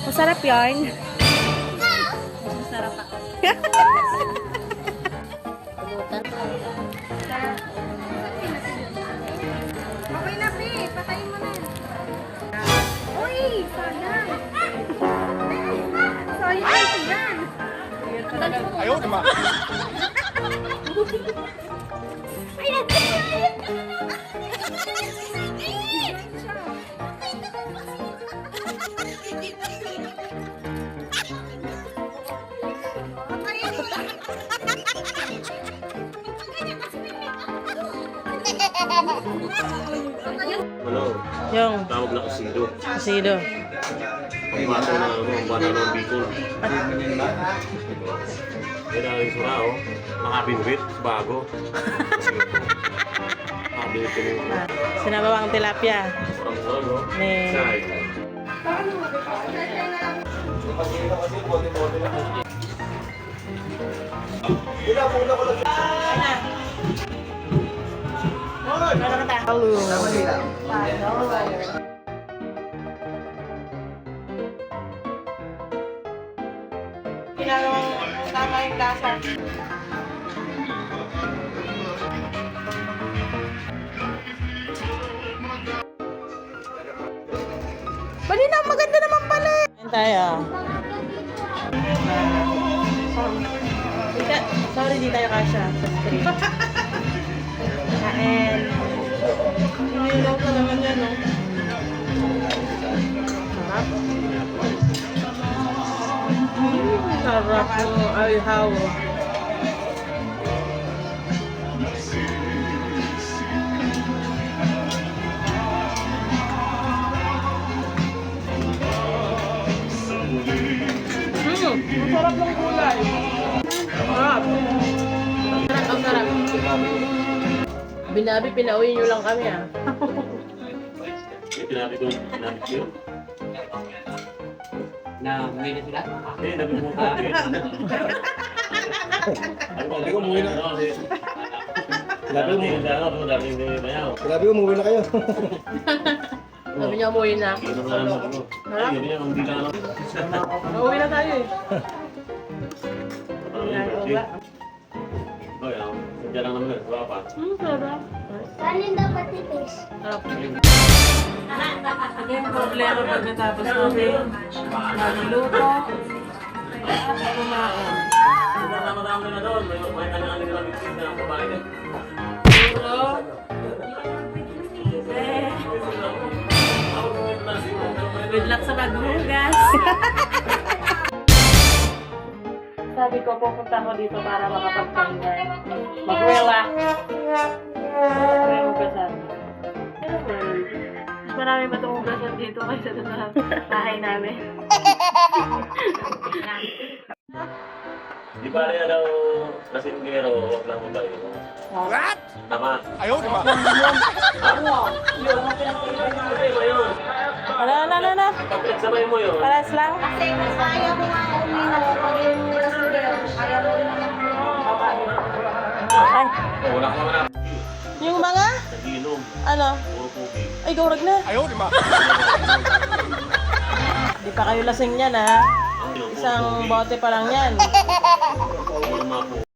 Masarap yarn. Masarap ako. Pulutan. Okay na, Pri. Patayin mo na. Uy! Sayang! Sayang yan! Ayaw naman. Ano? Yung Tawag na kasido. asido. Ang bato na ano, ang bato ng bicol. Kaya na yung sura, oh. Nakabinwit, bago. Nakabinwit ko yung Sinabawang tilapia. parang solo. Ni- Say. Halo. Ginagawang tama yung lasa. Bali na, maganda naman pala. Ayan tayo. Sorry, di tayo kasha sa street. Kain. Hinilaw ko naman yan, no? Sarap. Sarap mo. Ay, how. Masarap ng gulay. Sarap. Sarap, ang sarap. Binabi, pinauwi nyo lang kami, ah. Pinabi ko yun. Na may na sila? Eh, nabi mo ka. Sabi ko, umuwi na. Sabi mo, dami hindi bayaw. Grabe, umuwi na kayo. Sabi niya umuwi na. Ano nga naman ako. Ay, yun yan, hindi ka naman. Umuwi na tayo, eh. Oh, yan. Diyan lang naman, wala pa. Sarap. Kanin dapat tipis. Sarap. Ano yung problema pagkatapos natin magluluto at kumain? Madami na doon. May kanya-kanya na bigyan na babae din. Pero, good luck sa paghugas. Sabi ko, pupunta ko dito para makapagpahinga. Mag-relax. Mag-hugasan. Mas marami pa itong hugasan dito kaysa sa bahay namin. Di ba rin daw kasingero, huwag lang mabay. What? Tama. Ayaw naman. Ala. Sabay mo yun. Paras lang. Kasi mas ayaw ko nga uminom pag yung lasingero. Ayaw ko Ay, Wala ka naman na. yung mga, Nagiinom. ano, Puro pugi. ay gawrag na. Ayaw naman. Di pa kayo lasing yan, ha? Isang bote pa lang yan. Puro mga pugi.